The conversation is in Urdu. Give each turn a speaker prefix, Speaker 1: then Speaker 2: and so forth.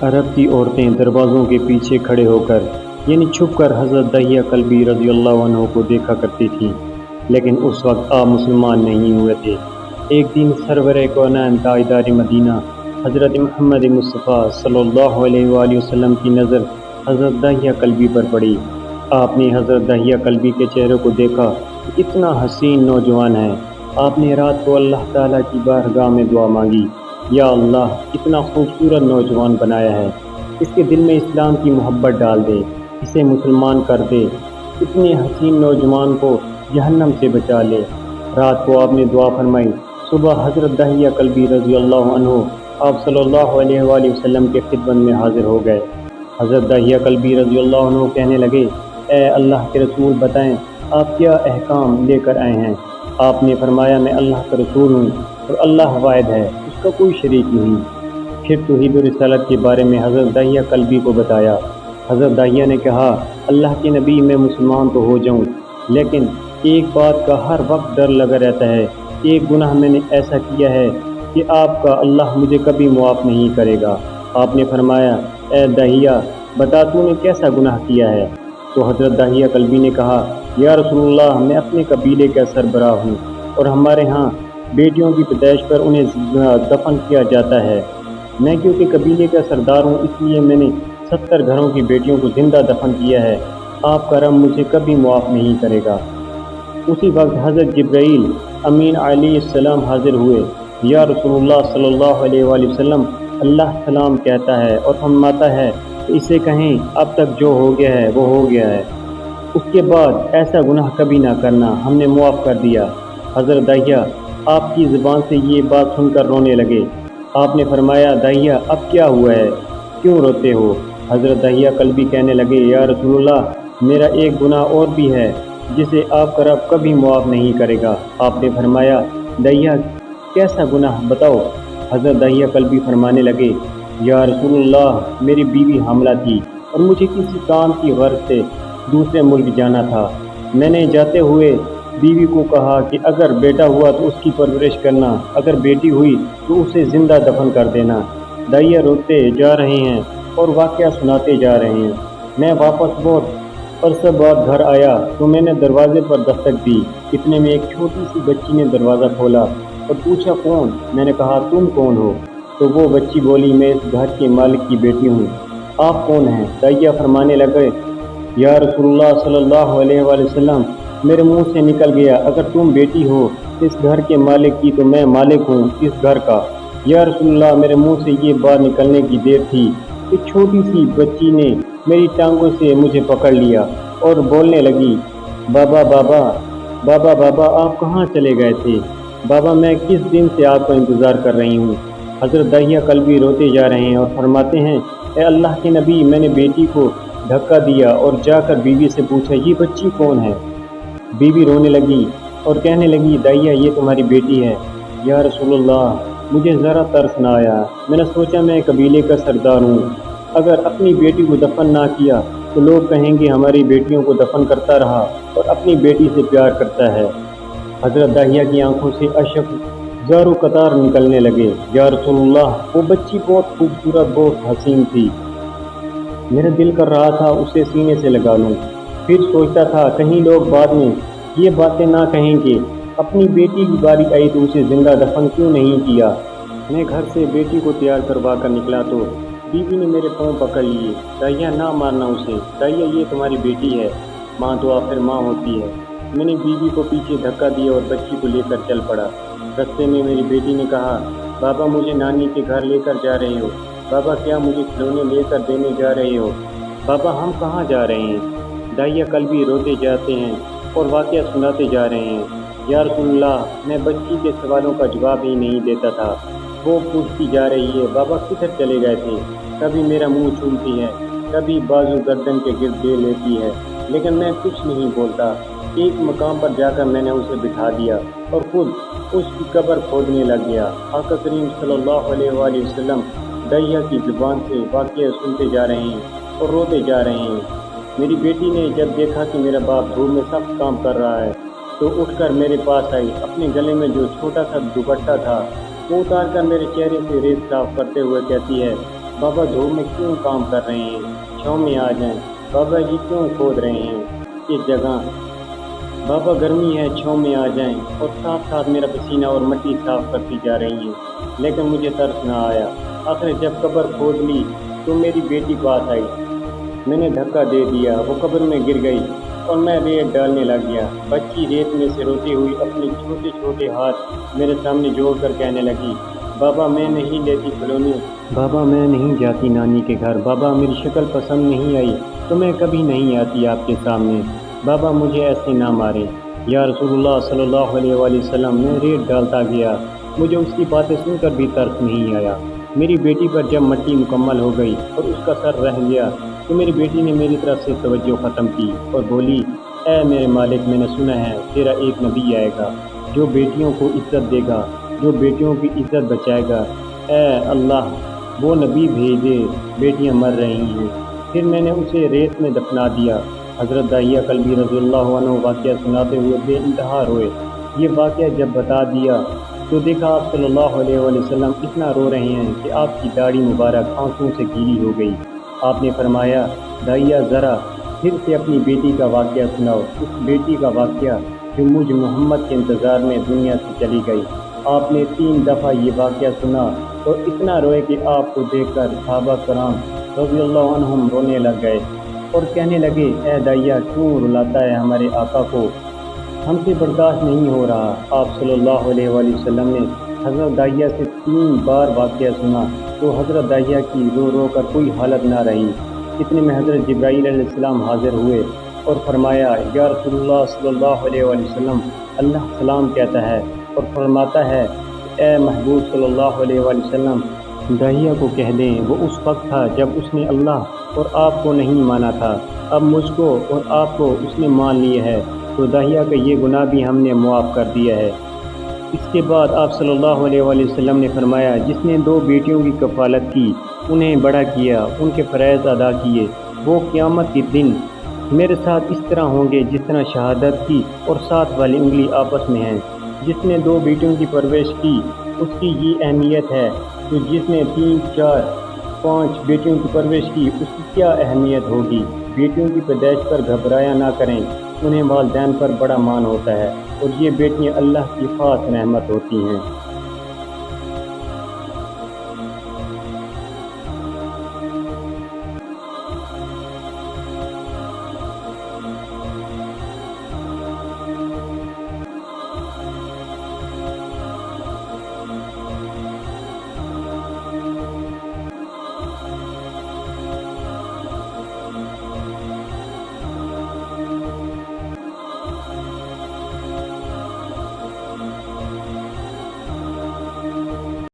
Speaker 1: عرب کی عورتیں دروازوں کے پیچھے کھڑے ہو کر یعنی چھپ کر حضرت دحیہ کلبی رضی اللہ عنہ کو دیکھا کرتی تھیں، لیکن اس وقت آپ مسلمان نہیں ہوئے تھے۔ ایک دن سرور کونین تاجدار مدینہ حضرت محمد مصطفیٰ صلی اللہ علیہ وآلہ وسلم کی نظر حضرت دحیہ کلبی پر پڑی۔ آپ نے حضرت دحیہ کلبی کے چہرے کو دیکھا کہ اتنا حسین نوجوان ہے۔ آپ نے رات کو اللہ تعالیٰ کی بارگاہ میں دعا مانگی، یا اللہ اتنا خوبصورت نوجوان بنایا ہے، اس کے دل میں اسلام کی محبت ڈال دے، اسے مسلمان کر دے، اتنے حسین نوجوان کو جہنم سے بچا لے۔ رات کو آپ نے دعا فرمائی۔ صبح حضرت دحیہ کلبی رضی اللہ عنہ آپ صلی اللہ علیہ وآلہ وسلم کے خدمت میں حاضر ہو گئے۔ حضرت دحیہ کلبی رضی اللہ عنہ کہنے لگے، اے اللہ کے رسول، بتائیں آپ کیا احکام لے کر آئے ہیں؟ آپ نے فرمایا، میں اللہ کا رسول ہوں اور اللہ واحد ہے، اس کا کوئی شریک نہیں۔ پھر توحید و رسالت کے بارے میں حضرت دحیہ کلبی کو بتایا۔ حضرت دحیہ نے کہا، اللہ کے نبی، میں مسلمان تو ہو جاؤں، لیکن ایک بات کا ہر وقت ڈر لگا رہتا ہے، ایک گناہ میں نے ایسا کیا ہے کہ آپ کا اللہ مجھے کبھی معاف نہیں کرے گا۔ آپ نے فرمایا، اے دحیہ، بتا تو نے کیسا گناہ کیا ہے؟ تو حضرت دحیہ کلبی نے کہا، یا رسول اللہ، میں اپنے قبیلے کا سربراہ ہوں اور ہمارے ہاں بیٹیوں کی پیدائش پر انہیں دفن کیا جاتا ہے۔ میں کیونکہ قبیلے کا سردار ہوں، اس لیے میں نے 70 گھروں کی بیٹیوں کو زندہ دفن کیا ہے۔ آپ کا رب مجھے کبھی معاف نہیں کرے گا۔ اسی وقت حضرت جبرائیل امین علیہ السلام حاضر ہوئے۔ یا رسول اللہ صلی اللہ علیہ وآلہ وسلم، اللہ سلام کہتا ہے اور فرماتا ہے کہ اسے کہیں اب تک جو ہو گیا ہے وہ ہو گیا ہے، اس کے بعد ایسا گناہ کبھی نہ کرنا، ہم نے معاف کر دیا۔ حضرت دحیہ آپ کی زبان سے یہ بات سن کر رونے لگے۔ آپ نے فرمایا، دحیہ اب کیا ہوا ہے، کیوں روتے ہو؟ حضرت دحیہ کلبی کہنے لگے، یا رسول اللہ، میرا ایک گناہ اور بھی ہے جسے آپ کا رب کبھی معاف نہیں کرے گا۔ آپ نے فرمایا، دحیہ کیسا گناہ بتاؤ؟ حضرت دحیہ کلبی فرمانے لگے، یا رسول اللہ، میری بیوی حاملہ تھی اور مجھے کسی کام کی غرض سے دوسرے ملک جانا تھا۔ میں نے جاتے ہوئے بیوی کو کہا کہ اگر بیٹا ہوا تو اس کی پرورش کرنا، اگر بیٹی ہوئی تو اسے زندہ دفن کر دینا۔ دحیہ روتے جا رہے ہیں اور واقعہ سناتے جا رہے ہیں۔ میں واپس بہت عرصہ بعد گھر آیا تو میں نے دروازے پر دستک دی، اتنے میں ایک چھوٹی سی بچی نے دروازہ کھولا اور پوچھا، کون؟ میں نے کہا، تم کون ہو؟ تو وہ بچی بولی، میں اس گھر کے مالک کی بیٹی ہوں۔ آپ کون ہیں؟ دحیہ فرمانے لگے، یا رسول اللہ صلی اللہ علیہ وآلہ وسلم، میرے منہ سے نکل گیا، اگر تم بیٹی ہو اس گھر کے مالک کی تو میں مالک ہوں اس گھر کا۔ یا رسول اللہ، میرے منہ سے یہ بات نکلنے کی دیر تھی کہ چھوٹی سی بچی نے میری ٹانگوں سے مجھے پکڑ لیا اور بولنے لگی، بابا بابا بابا بابا، آپ کہاں چلے گئے تھے؟ بابا، میں کس دن سے آپ کا انتظار کر رہی ہوں۔ حضرت دحیہ کلبی روتے جا رہے ہیں اور فرماتے ہیں، اے اللہ کے نبی، میں نے بیٹی کو دھکا دیا اور جا کر بیوی سے پوچھا، یہ بچی کون ہے؟ بیوی رونے لگی اور کہنے لگی، دحیہ یہ تمہاری بیٹی ہے۔ یا رسول اللہ، مجھے ذرا ترس نہ آیا، میں نے سوچا میں قبیلے کا سردار ہوں، اگر اپنی بیٹی کو دفن نہ کیا تو لوگ کہیں گے ہماری بیٹیوں کو دفن کرتا رہا اور اپنی بیٹی سے پیار کرتا ہے۔ حضرت دحیہ کی آنکھوں سے اشک زار و قطار نکلنے لگے۔ یا رسول اللہ، وہ بچی بہت خوبصورت، بہت حسین تھی، میرا دل کر رہا تھا اسے سینے سے لگا لوں، پھر سوچتا تھا کہیں لوگ بعد میں یہ باتیں نہ کہیں کہ اپنی بیٹی کی باری آئی تو اسے زندہ دفن کیوں نہیں کیا۔ میں گھر سے بیٹی کو تیار کروا کر نکلا تو بیوی نے میرے پاؤں پکڑ لیے، دحیہ نہ مارنا اسے، دحیہ یہ تمہاری بیٹی ہے، ماں تو آخر ماں ہوتی ہے۔ میں نے بیوی کو پیچھے دھکا دیا اور بچی کو لے کر چل پڑا۔ رستے میں میری بیٹی نے کہا، بابا مجھے نانی کے گھر لے کر جا رہے ہو؟ بابا کیا مجھے کھلونے لے کر دینے جا رہے ہو؟ بابا ہم کہاں جا رہے ہیں؟ دحیہ کلبی روتے جاتے ہیں اور واقعہ سناتے جا رہے ہیں۔ یا رسول اللہ، میں بچی کے سوالوں کا جواب ہی نہیں دیتا تھا، وہ پوچھتی جا رہی ہے، بابا کدھر چلے گئے تھے؟ کبھی میرا منہ چومتی ہے، کبھی بازو گردن کے گرد دے لیتی ہے، لیکن میں کچھ نہیں بولتا۔ ایک مقام پر جا کر میں نے اسے بٹھا دیا اور خود اس کی قبر کھودنے لگ گیا۔ آقا کریم صلی اللہ علیہ وآلہ وسلم دحیہ کی زبان سے واقعہ سنتے جا رہے ہیں اور روتے جا رہے ہیں۔ میری بیٹی نے جب دیکھا کہ میرا باپ دھوپ میں سخت کام کر رہا ہے تو اٹھ کر میرے پاس آئی، اپنے گلے میں جو چھوٹا سا دوپٹہ تھا وہ اتار کر میرے چہرے سے ریت صاف کرتے ہوئے کہتی ہے، بابا دھوپ میں کیوں کام کر رہے ہیں؟ چھاؤں میں آ جائیں۔ بابا یہ کیوں کھود رہے ہیں یہ جگہ؟ بابا گرمی ہے، چھاؤں میں آ جائیں۔ اور ساتھ ساتھ میرا پسینہ اور مٹی صاف کرتی جا رہی ہیں، لیکن مجھے ترس نہ آیا۔ آخر جب قبر کھود لی تو میری بیٹی پاس آئی۔ میں نے دھکا دے دیا، وہ قبر میں گر گئی اور میں ریت ڈالنے لگ گیا۔ بچی ریت میں سے روتی ہوئی اپنے چھوٹے چھوٹے ہاتھ میرے سامنے جوڑ کر کہنے لگی، بابا میں نہیں لیتی کھلونے، بابا میں نہیں جاتی نانی کے گھر، بابا میری شکل پسند نہیں آئی تو میں کبھی نہیں آتی آپ کے سامنے، بابا مجھے ایسے نہ مارے۔ یا رسول اللہ صلی اللہ علیہ وآلہ وسلم، میں ریت ڈالتا گیا، مجھے اس کی باتیں سن کر بھی ترس نہیں آیا۔ میری بیٹی پر جب مٹی مکمل ہو گئی اور اس کا سر رہ گیا تو میری بیٹی نے میری طرف سے توجہ ختم کی اور بولی، اے میرے مالک، میں نے سنا ہے تیرا ایک نبی آئے گا جو بیٹیوں کو عزت دے گا، جو بیٹیوں کی عزت بچائے گا۔ اے اللہ، وہ نبی بھیجے، بیٹیاں مر رہی ہیں۔ پھر میں نے اسے ریت میں دفنا دیا۔ حضرت داہیہ کلبی رضی اللہ عنہ واقعہ سناتے ہوئے بے انتہا روئے۔ یہ واقعہ جب بتا دیا تو دیکھا آپ صلی اللہ علیہ وآلہ وسلم اتنا رو رہے ہیں کہ آپ کی داڑھی مبارک آنسوں سے گیلی ہو گئی۔ آپ نے فرمایا، داہیہ ذرا پھر سے اپنی بیٹی کا واقعہ سناؤ، اس بیٹی کا واقعہ جو مجھ محمد کے انتظار میں دنیا سے چلی گئی۔ آپ نے 3 دفعہ یہ واقعہ سنا اور اتنا روئے کہ آپ کو دیکھ کر صحابہ کرام رضی اللہ عنہم رونے لگ گئے اور کہنے لگے، اے داہیہ کیوں رلاتا ہے ہمارے آقا کو، ہم سے برداشت نہیں ہو رہا۔ آپ صلی اللہ علیہ وآلہ وسلم نے حضرت داہیہ سے 3 بار واقعہ سنا تو حضرت داہیہ کی رو رو کر کوئی حالت نہ رہی۔ اتنے میں حضرت جبرائیل علیہ السلام حاضر ہوئے اور فرمایا، یا رسول اللہ صلی اللہ علیہ وآلہ وسلم، اللہ سلام کہتا ہے اور فرماتا ہے، اے محبوب صلی اللہ علیہ وآلہ وسلم، داہیہ کو کہہ دیں وہ اس وقت تھا جب اس نے اللہ اور آپ کو نہیں مانا تھا، اب مجھ کو اور آپ کو اس نے مان لیا ہے تو داہیہ کا یہ گناہ بھی ہم نے معاف کر دیا ہے۔ اس کے بعد آپ صلی اللہ علیہ وآلہ وسلم نے فرمایا، جس نے 2 بیٹیوں کی کفالت کی، انہیں بڑا کیا، ان کے فرائض ادا کیے، وہ قیامت کے دن میرے ساتھ اس طرح ہوں گے جس طرح شہادت کی اور 7 والی انگلی آپس میں ہیں۔ جس نے 2 بیٹیوں کی پرورش کی اس کی یہ اہمیت ہے، تو جس نے 3، 4، 5 بیٹیوں کی پرورش کی اس کی کیا اہمیت ہوگی۔ بیٹیوں کی پیدائش پر گھبرایا نہ کریں، انہیں والدین پر بڑا مان ہوتا ہے اور یہ بیٹیاں اللہ کی خاص رحمت ہوتی ہیں۔